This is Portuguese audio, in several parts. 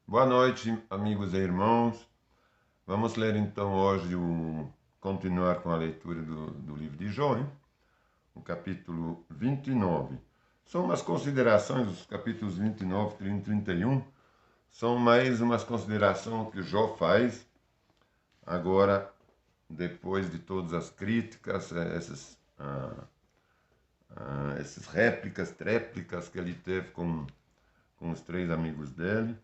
Boa noite, amigos e irmãos. Vamos ler então hoje continuar com a leitura do livro de Jó, hein? O capítulo 29. São umas considerações, os capítulos 29, 30 e 31, são mais umas considerações que Jó faz agora, depois de todas as críticas, essas tréplicas que ele teve com os três amigos dele.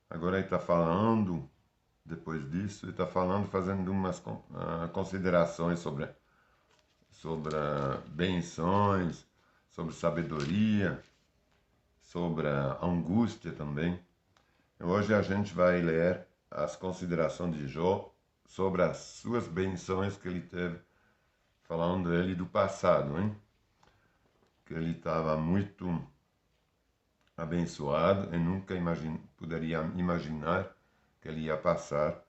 Agora ele está falando, depois disso, ele está falando, fazendo umas considerações sobre benções, sobre sabedoria, sobre a angústia também. Hoje a gente vai ler as considerações de Jó sobre as suas benções que ele teve, falando ele do passado, hein? Que ele estava muito abençoado e nunca poderia imaginar que ele ia passar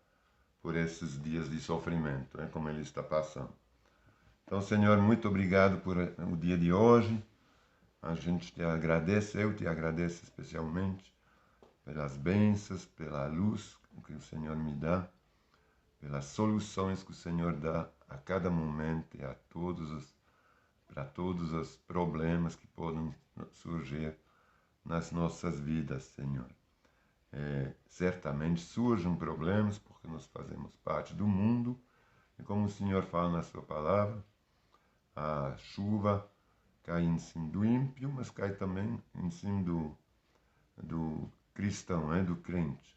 por esses dias de sofrimento, como ele está passando. Então, Senhor, muito obrigado por o dia de hoje. A gente te agradece, eu te agradeço especialmente pelas bênçãos, pela luz que o Senhor me dá, pelas soluções que o Senhor dá a cada momento e para todos os problemas que podem surgir nas nossas vidas, Senhor. Certamente surgem problemas porque nós fazemos parte do mundo e como o Senhor fala na sua palavra, a chuva cai em cima do ímpio, mas cai também em cima do cristão, do crente.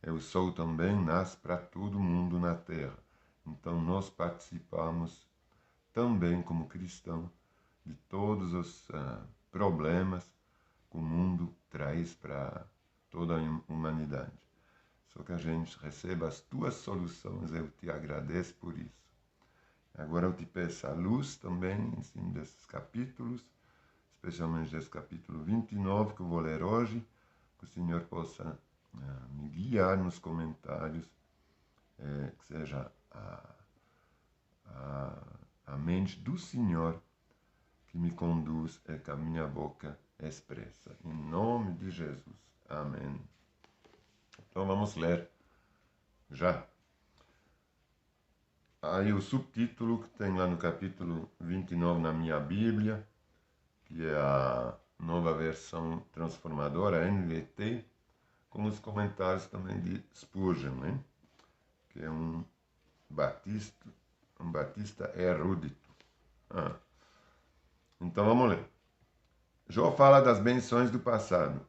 O sol também nasce para todo mundo na terra. Então nós participamos também como cristão de todos os problemas que o mundo traz para toda a humanidade. Só que a gente receba as tuas soluções, eu te agradeço por isso. Agora eu te peço a luz também em cima desses capítulos, especialmente desse capítulo 29 que eu vou ler hoje, que o Senhor possa me guiar nos comentários, que seja a mente do Senhor que me conduz e que a minha boca expressa. Em nome de Jesus. Amém. Então vamos ler já. Aí o subtítulo que tem lá no capítulo 29 na minha Bíblia, que é a nova versão transformadora, NVT, com os comentários também de Spurgeon, hein? Que é um batista erudito. Então vamos ler. Jó fala das benções do passado.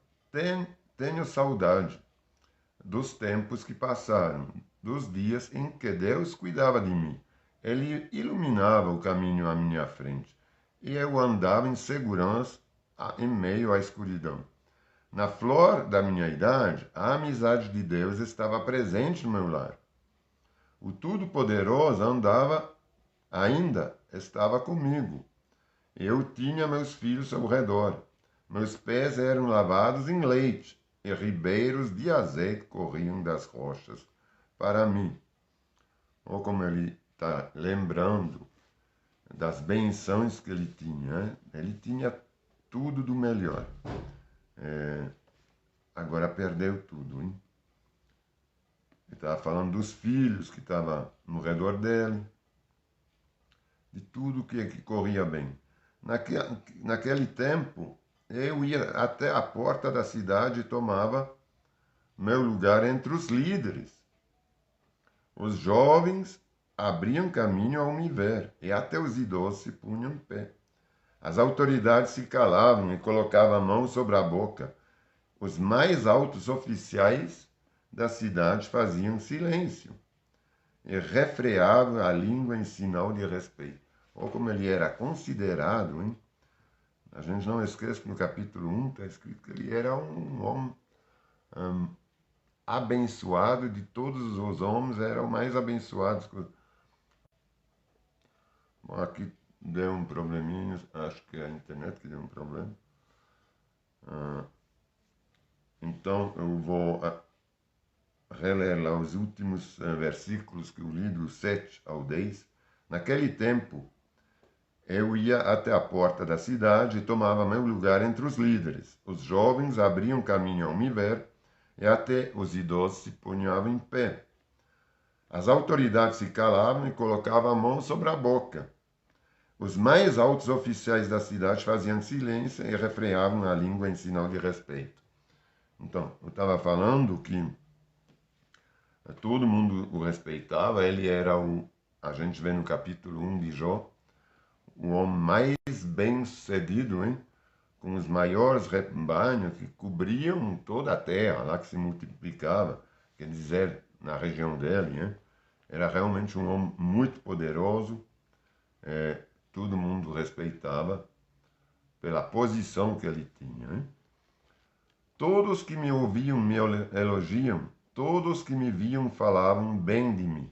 Tenho saudade dos tempos que passaram, dos dias em que Deus cuidava de mim. Ele iluminava o caminho à minha frente, e eu andava em segurança em meio à escuridão. Na flor da minha idade, a amizade de Deus estava presente no meu lar. O Todo-Poderoso ainda estava comigo. Eu tinha meus filhos ao redor. Meus pés eram lavados em leite, e ribeiros de azeite corriam das rochas para mim. Ou como ele está lembrando das benções que ele tinha. Ele tinha tudo do melhor. Agora perdeu tudo, hein? Ele estava falando dos filhos que estavam no redor dele, de tudo que corria bem. Naquele tempo, eu ia até a porta da cidade e tomava meu lugar entre os líderes. Os jovens abriam caminho ao me ver, e até os idosos se punham em pé. As autoridades se calavam e colocavam a mão sobre a boca. Os mais altos oficiais da cidade faziam silêncio e refreavam a língua em sinal de respeito. Ou como ele era considerado, hein? A gente não esquece que no capítulo 1 está escrito que ele era um homem abençoado, de todos os homens, era o mais abençoado. Bom, aqui deu um probleminha, acho que é a internet que deu um problema. Então eu vou reler lá os últimos versículos que eu li, do 7 ao 10. Naquele tempo, Eu ia até a porta da cidade e tomava meu lugar entre os líderes. Os jovens abriam caminho ao me ver e até os idosos se punhavam em pé. As autoridades se calavam e colocavam a mão sobre a boca. Os mais altos oficiais da cidade faziam silêncio e refreavam a língua em sinal de respeito. Então, eu estava falando que todo mundo o respeitava, ele era a gente vê no capítulo 1 de Jó, o homem mais bem-sucedido, hein? Com os maiores rebanhos que cobriam toda a terra, lá que se multiplicava, quer dizer, na região dele, hein? Era realmente um homem muito poderoso, todo mundo respeitava pela posição que ele tinha, hein? Todos que me ouviam me elogiam, todos que me viam falavam bem de mim.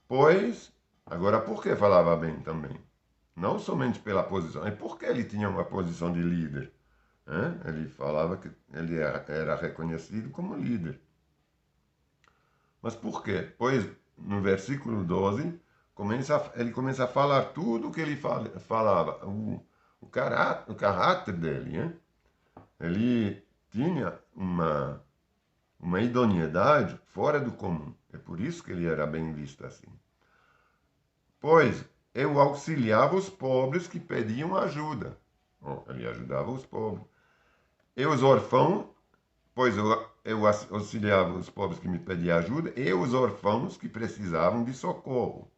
Pois, agora por que falava bem também? Não somente pela posição, é porque ele tinha uma posição de líder. Hein? Ele falava que ele era reconhecido como líder. Mas por quê? Pois, no versículo 12, ele começa a falar tudo o que ele falava, o caráter dele. Hein? Ele tinha uma idoneidade fora do comum. É por isso que ele era bem visto assim. Pois eu auxiliava os pobres que pediam ajuda. Bom, ele ajudava os pobres. E os órfãos, pois eu auxiliava os pobres que me pediam ajuda, e os órfãos que precisavam de socorro.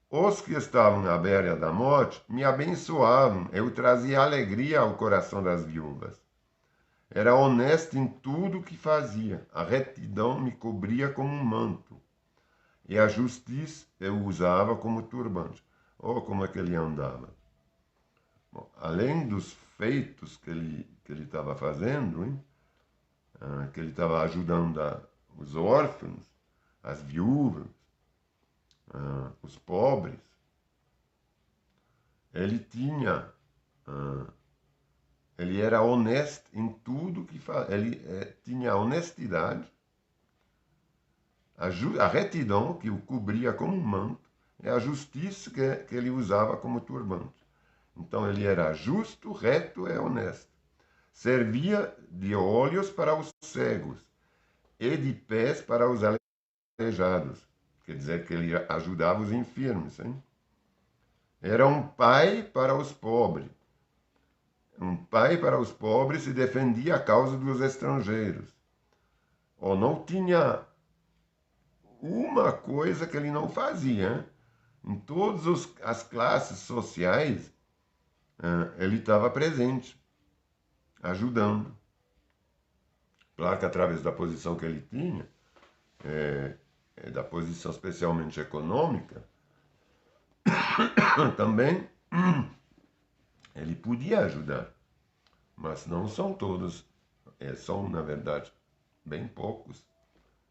Os que estavam à beira da morte me abençoavam, eu trazia alegria ao coração das viúvas. Era honesto em tudo o que fazia, a retidão me cobria como um manto, e a justiça eu usava como turbante. Oh, como é que ele andava! Bom, além dos feitos que ele estava fazendo, hein? Que ele estava ajudando os órfãos, as viúvas, os pobres, ele tinha, ele era honesto em tudo que fazia, ele tinha honestidade, a retidão que o cobria como um manto, e a justiça que ele usava como turbante. Então ele era justo, reto e honesto. Servia de olhos para os cegos e de pés para os aleijados. Quer dizer que ele ajudava os enfermos. Hein? Era um pai para os pobres. Um pai para os pobres e defendia a causa dos estrangeiros. Ou não tinha uma coisa que ele não fazia. Hein? Em todas as classes sociais, ele estava presente, ajudando. Claro que através da posição que ele tinha, da posição especialmente econômica, também ele podia ajudar. Mas não são todos, são, na verdade, bem poucos,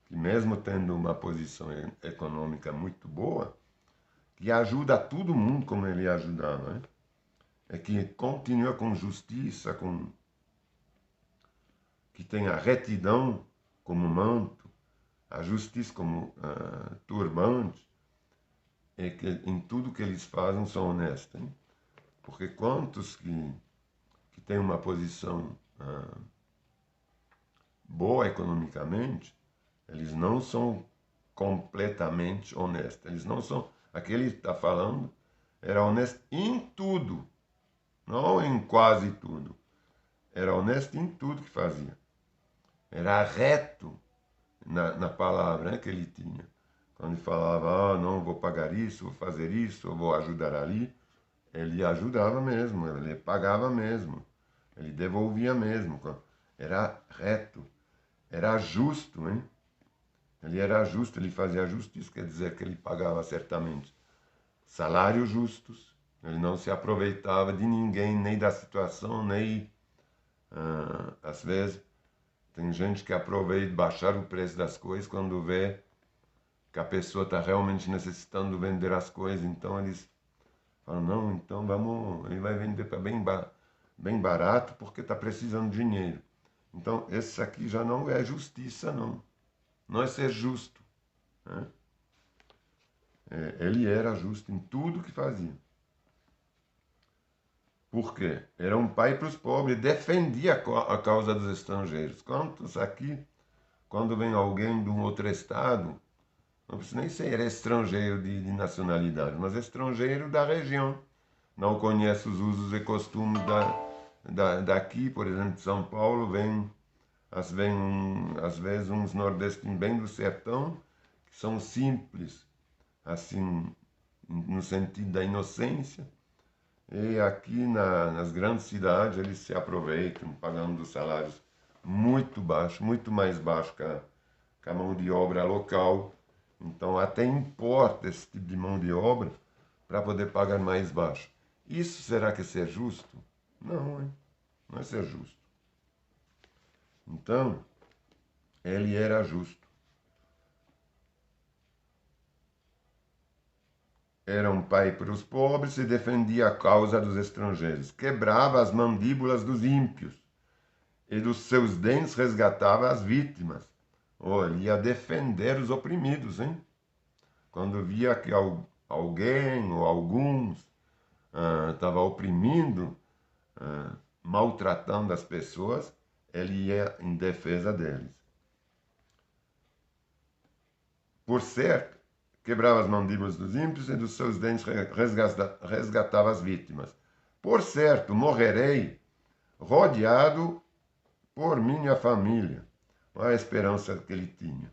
que mesmo tendo uma posição econômica muito boa, que ajuda a todo mundo como ele ajudava. Né? É que continua com justiça, que tem a retidão como manto, a justiça como turbante, é que em tudo que eles fazem são honestos. Hein? Porque quantos que têm uma posição boa economicamente, eles não são completamente honestos. Eles não são. Aquele que está falando era honesto em tudo, não em quase tudo. Era honesto em tudo que fazia. Era reto na palavra, né, que ele tinha. Quando ele falava, não, vou pagar isso, vou fazer isso, eu vou ajudar ali, ele ajudava mesmo, ele pagava mesmo, ele devolvia mesmo. Era reto, era justo, hein? Ele era justo, ele fazia justiça, quer dizer que ele pagava certamente salários justos, ele não se aproveitava de ninguém, nem da situação, nem, às vezes, tem gente que aproveita baixar o preço das coisas quando vê que a pessoa está realmente necessitando vender as coisas, então eles falam, não, então vamos, ele vai vender para bem barato porque está precisando de dinheiro. Então, esse aqui já não é justiça, não. Não é ser justo. Né? Ele era justo em tudo que fazia. Por quê? Era um pai para os pobres, defendia a causa dos estrangeiros. Quantos aqui, quando vem alguém de um outro estado, não precisa nem ser estrangeiro de nacionalidade, mas estrangeiro da região, não conhece os usos e costumes daqui, por exemplo, de São Paulo, às vezes uns nordestinos bem do sertão, que são simples, assim, no sentido da inocência, e aqui nas grandes cidades eles se aproveitam, pagando salários muito baixos, muito mais baixos que a mão de obra local. Então até importa esse tipo de mão de obra para poder pagar mais baixo. Isso será que é ser justo? Não, hein? Não é ser justo. Então, ele era justo. Era um pai para os pobres e defendia a causa dos estrangeiros. Quebrava as mandíbulas dos ímpios e dos seus dentes resgatava as vítimas. Oh, ele ia defender os oprimidos, hein? Quando via que alguém ou alguns estava oprimindo, maltratando as pessoas, ele ia em defesa deles. Por certo, quebrava as mandíbulas dos ímpios e dos seus dentes resgatava as vítimas. Por certo, morrerei rodeado por minha família. Olha a esperança que ele tinha.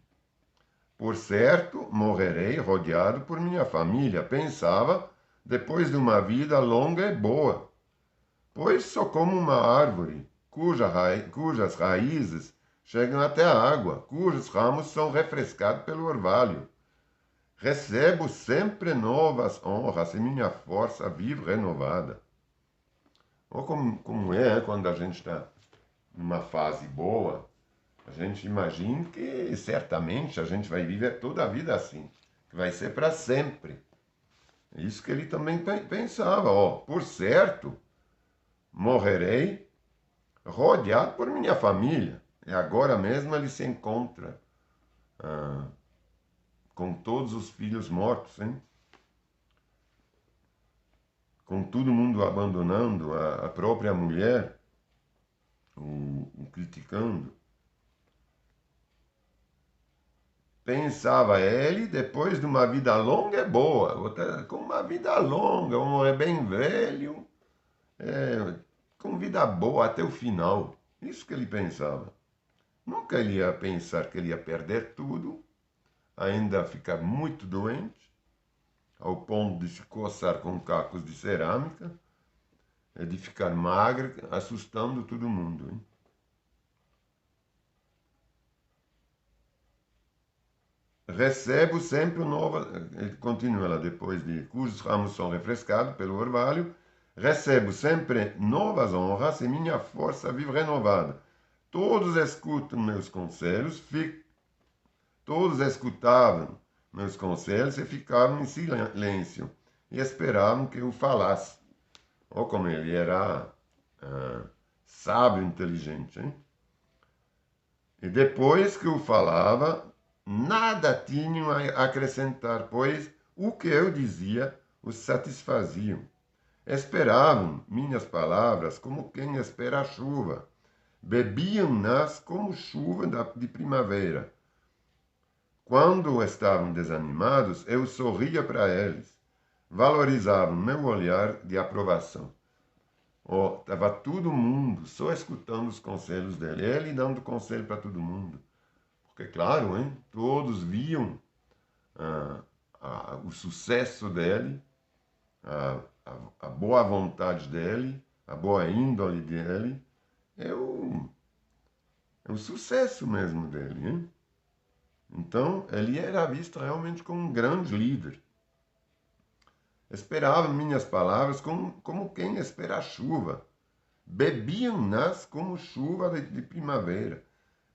Por certo, morrerei rodeado por minha família, pensava, depois de uma vida longa e boa. Pois sou como uma árvore, cujas raízes chegam até a água, cujos ramos são refrescados pelo orvalho. Recebo sempre novas honras e minha força vive renovada. Ou como é quando a gente está numa fase boa, a gente imagina que certamente a gente vai viver toda a vida assim, que vai ser para sempre. É isso que ele também pensava, ó, por certo, morrerei rodeado por minha família. E agora mesmo ele se encontra com todos os filhos mortos, hein? Com todo mundo abandonando, a própria mulher, o criticando. Pensava ele, depois de uma vida longa é boa, com uma vida longa, é bem velho, com vida boa até o final. Isso que ele pensava. Nunca ele ia pensar que ele ia perder tudo, ainda ficar muito doente, ao ponto de se coçar com cacos de cerâmica, de ficar magro, assustando todo mundo. Hein? Recebo sempre nova, ele continua lá depois de cujos ramos são refrescados pelo orvalho, recebo sempre novas honras e minha força vive renovada. Todos escutam meus conselhos, todos escutavam meus conselhos e ficavam em silêncio e esperavam que eu falasse. Olha como ele era sábio, inteligente. Hein? E depois que eu falava, nada tinham a acrescentar, pois o que eu dizia os satisfaziam. Esperavam minhas palavras como quem espera a chuva. Bebiam-nas como chuva de primavera. Quando estavam desanimados, eu sorria para eles. Valorizavam meu olhar de aprovação. Estava todo mundo só escutando os conselhos dele, ele dando conselho para todo mundo. Porque, claro, hein, todos viam o sucesso dele, a boa vontade dele, a boa índole dele, é o sucesso mesmo dele. Hein? Então, ele era visto realmente como um grande líder. Esperavam minhas palavras como quem espera a chuva. Bebiam-nas como chuva de primavera.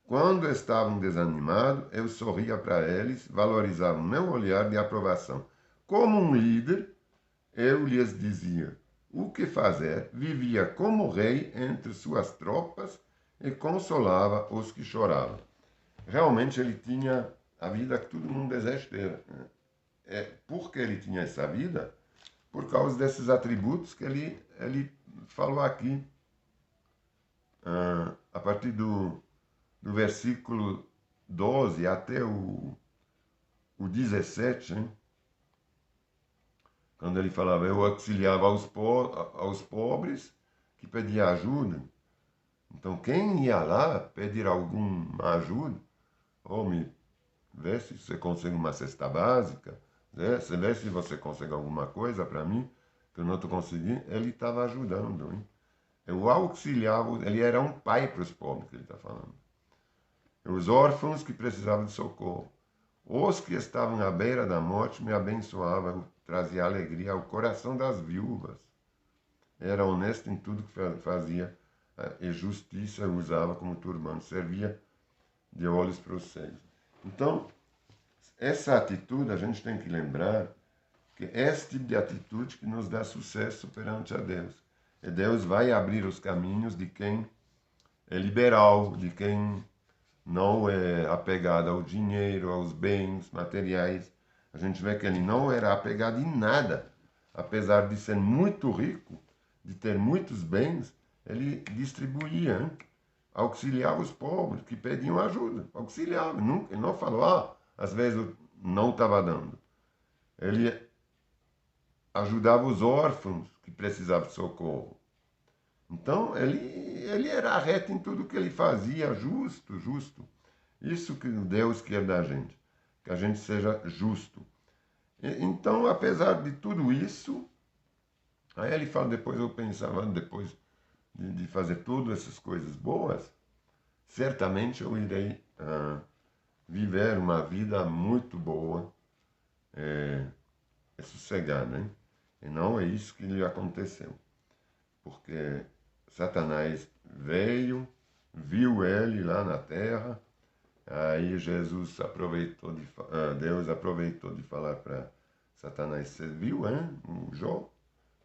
Quando estavam desanimados, eu sorria para eles, valorizava meu olhar de aprovação. Como um líder, eu lhes dizia o que fazer, vivia como rei entre suas tropas e consolava os que choravam. Realmente ele tinha a vida que todo mundo deseja ter. Né? porque ele tinha essa vida, por causa desses atributos que ele falou aqui, a partir do versículo 12 até o 17, hein? Quando ele falava, eu auxiliava aos pobres que pediam ajuda. Então, quem ia lá pedir alguma ajuda, me vê se você consegue uma cesta básica, né? Você vê se você consegue alguma coisa para mim, que eu não estou conseguindo, ele estava ajudando. Hein? Eu auxiliava, ele era um pai para os pobres, que ele está falando. Os órfãos que precisavam de socorro. Os que estavam à beira da morte me abençoavam, trazia alegria ao coração das viúvas. Era honesto em tudo que fazia, e justiça usava como turbante, servia de olhos para os cegos. Então, essa atitude, a gente tem que lembrar que é esse tipo de atitude que nos dá sucesso perante a Deus. E Deus vai abrir os caminhos de quem é liberal, de quem não é apegado ao dinheiro, aos bens materiais. A gente vê que ele não era apegado em nada. Apesar de ser muito rico, de ter muitos bens, ele distribuía, hein? Auxiliava os pobres que pediam ajuda. Auxiliava. Ele não falou, às vezes não estava dando. Ele ajudava os órfãos que precisavam de socorro. Então, ele era reto em tudo que ele fazia, justo. Isso que Deus quer da gente, que a gente seja justo. Então, apesar de tudo isso, aí ele fala, depois eu pensava, depois de fazer todas essas coisas boas, certamente eu irei viver uma vida muito boa, sossegada, hein? E não é isso que lhe aconteceu. Porque Satanás veio, viu ele lá na terra, aí Deus aproveitou de falar para Satanás, você viu, hein, o Jó,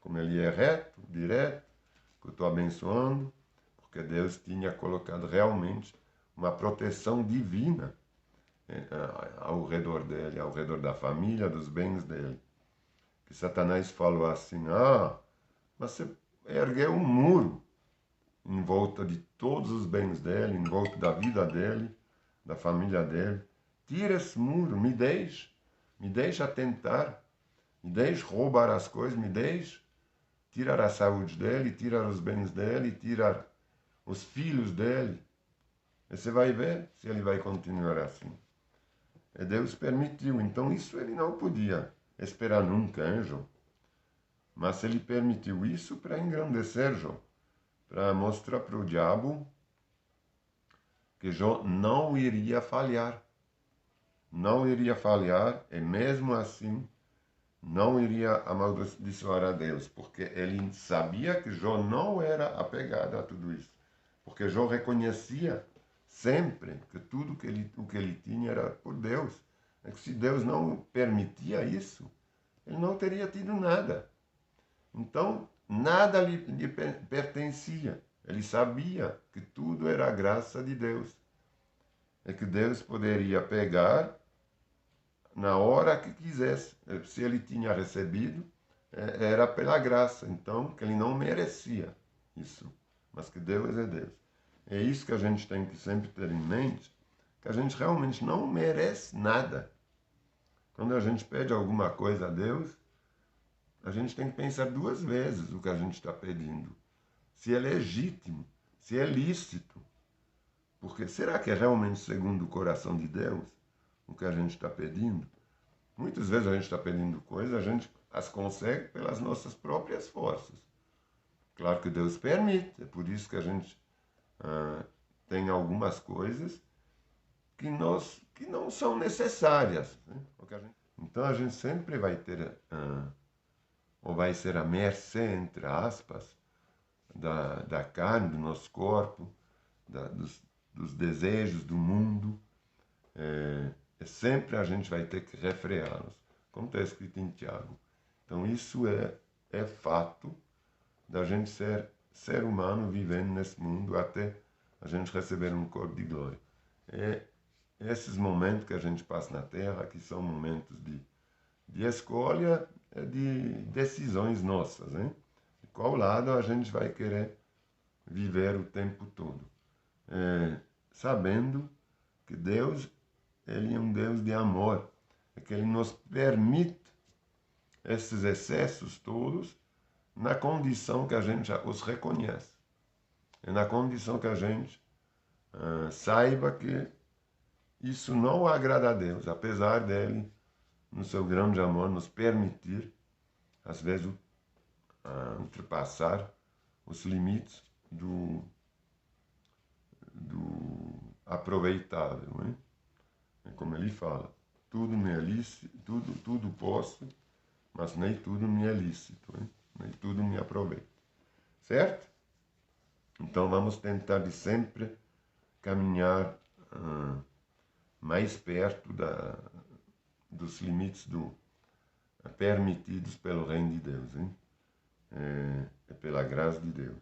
como ele é reto, direto, que eu estou abençoando, porque Deus tinha colocado realmente uma proteção divina ao redor dele, ao redor da família, dos bens dele. Que Satanás falou assim, mas você ergueu um muro em volta de todos os bens dele, em volta da vida dele, da família dele. Tira esse muro, me deixa tentar, me deixe roubar as coisas, me deixe tirar a saúde dele, tirar os bens dele, tirar os filhos dele. E você vai ver se ele vai continuar assim. E Deus permitiu, então isso ele não podia esperar nunca, hein, Jó? Mas ele permitiu isso para engrandecer Jó, para mostrar para o diabo que Jó não iria falhar. Não iria falhar e mesmo assim não iria amaldiçoar a Deus, porque ele sabia que Jó não era apegado a tudo isso. Porque Jó reconhecia sempre que tudo o que ele tinha era por Deus. É que se Deus não permitia isso, ele não teria tido nada. Então, nada lhe pertencia. Ele sabia que tudo era a graça de Deus. É que Deus poderia pegar na hora que quisesse. Se ele tinha recebido, era pela graça. Então, que ele não merecia isso. Mas que Deus é Deus. É isso que a gente tem que sempre ter em mente, que a gente realmente não merece nada. Quando a gente pede alguma coisa a Deus, a gente tem que pensar duas vezes o que a gente está pedindo. Se é legítimo, se é lícito. Porque será que é realmente segundo o coração de Deus o que a gente está pedindo? Muitas vezes a gente está pedindo coisas, a gente as consegue pelas nossas próprias forças. Claro que Deus permite, é por isso que a gente tem algumas coisas que não são necessárias. Né? Então a gente sempre vai ter, ou vai ser à mercê, entre aspas, da carne, do nosso corpo, dos desejos do mundo. Sempre a gente vai ter que refreá-los, como está escrito em Tiago. Então isso é fato da gente ser humano vivendo nesse mundo até a gente receber um corpo de glória. Esses momentos que a gente passa na Terra, que são momentos de de escolha, de decisões nossas, hein? De qual lado a gente vai querer viver o tempo todo. Sabendo que Deus, Ele é um Deus de amor, é que Ele nos permite esses excessos todos na condição que a gente já os reconhece. É na condição que a gente saiba que isso não agrada a Deus, apesar dele, no seu grande amor, nos permitir, às vezes, ultrapassar os limites do aproveitável. Hein? É como ele fala, tudo me é lícito, tudo posso, mas nem tudo me é lícito, hein? Nem tudo me aproveita. Certo? Então vamos tentar de sempre caminhar mais perto dos limites permitidos pelo reino de Deus, hein? É pela graça de Deus.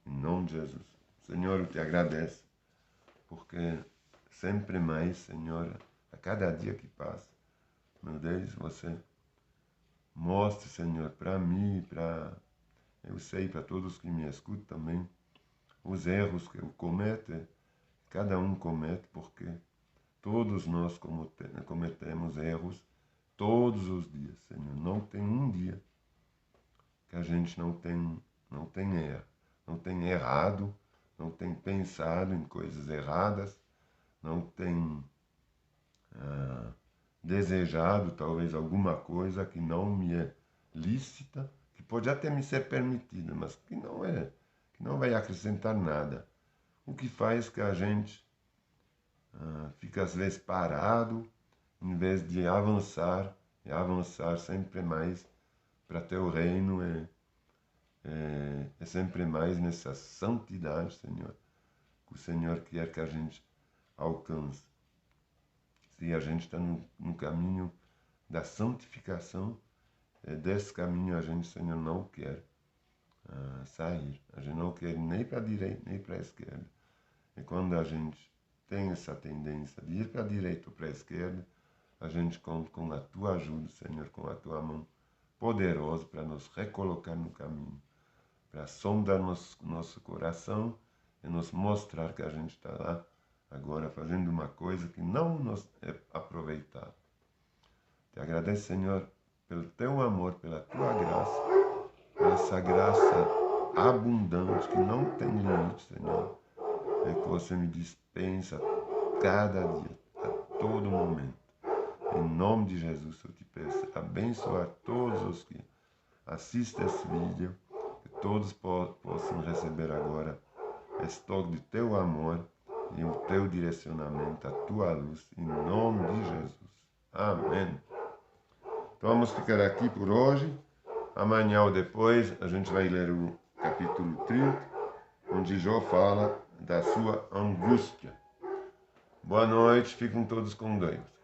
Em nome de Jesus. Senhor, eu te agradeço, porque sempre mais, Senhor, a cada dia que passa, meu Deus, você mostre, Senhor, para mim, eu sei, para todos que me escutam também, os erros que eu cometo, cada um comete, porque todos nós cometemos erros todos os dias, Senhor. Não tem um dia que a gente não tem errado, não tem pensado em coisas erradas, não tem desejado talvez alguma coisa que não me é lícita, que pode até me ser permitida, mas que não vai acrescentar nada. O que faz que a gente fica às vezes parado, em vez de avançar, e avançar sempre mais para teu reino, é sempre mais nessa santidade, Senhor, que o Senhor quer que a gente alcance. Se a gente está no caminho da santificação, desse caminho a gente, Senhor, não quer sair. A gente não quer nem para a direita, nem para a esquerda. E quando a gente tem essa tendência de ir para a direita ou para a esquerda, a gente conta com a tua ajuda, Senhor, com a tua mão poderosa para nos recolocar no caminho, para sondar nosso coração e nos mostrar que a gente está lá agora fazendo uma coisa que não nos é aproveitada. Te agradeço, Senhor, pelo teu amor, pela tua graça, por essa graça abundante que não tem limite, Senhor, é que você me dispensa cada dia, a todo momento. Em nome de Jesus eu te peço, abençoar todos os que assistem esse vídeo, que todos possam receber agora esse toque de teu amor e o teu direcionamento, a tua luz, em nome de Jesus. Amém. Então vamos ficar aqui por hoje. Amanhã ou depois a gente vai ler o capítulo 30, onde Jó fala da sua angústia. Boa noite, fiquem todos com Deus.